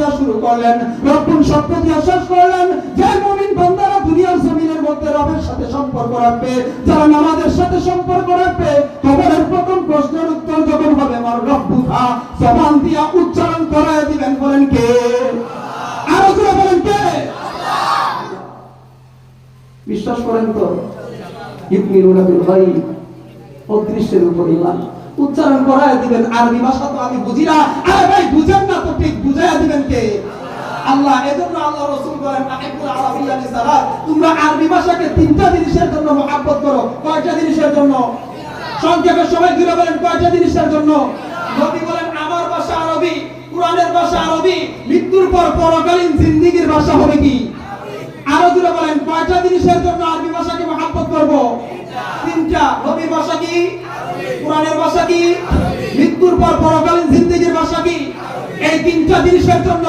দেওয়া শুরু করলেন। রব্বুল শব্দ দিয়ে শেষ করলেন, যে মুমিন বান্দারা দুনিয়ার জমিনের মধ্যে রবের সাথে সম্পর্ক রাখবে, যারা নামাজের সাথে সম্পর্ক রাখবে, কবরের প্রথম প্রশ্নের উত্তর যখন হবে আমার রব্বুকা, জবান দিয়া উচ্চারণ করায় দিবেন। বলেন কে? আরো জোরে বলেন কে? বিশ্বাস করেন তো? ইউমিনুনা বিল গায়ব, অদৃশ্যের উপর ঈমান, উচ্চারণ করায় দিবেন। আরবি ভাষা তো আমি বুঝি না। আরে ভাই বুঝেন না তো ঠিক বুঝায়া দিবেন কে? আল্লাহ। এজন্য আল্লাহ রাসূল বলেন আহিবুল আরাবিয়া লিসালাত, তোমরা আরবি ভাষাকে তিনটা জিনিসের জন্য মহব্বত করো। কয়টা জিনিসের জন্য? সংক্ষেপে সবাই ঘুরে বলেন কয়টা জিনিসের জন্য? নবী বলেন আমার ভাষা আরবি, কোরআনের ভাষা আরবি, মৃত্যুর পর পরকালীন জিন্দেগীর ভাষা হবে কি? আরো জোরে বলেন কয়টা জিনিসের জন্য আরবি ভাষাকে মহব্বত করব? তিনটা। নবীর ভাষা কি? কোরআনের ভাষা কি? মৃত্যুর পর পরকালীন জিন্দেগীর ভাষা কি? এই তিনটা জিনিসের জন্য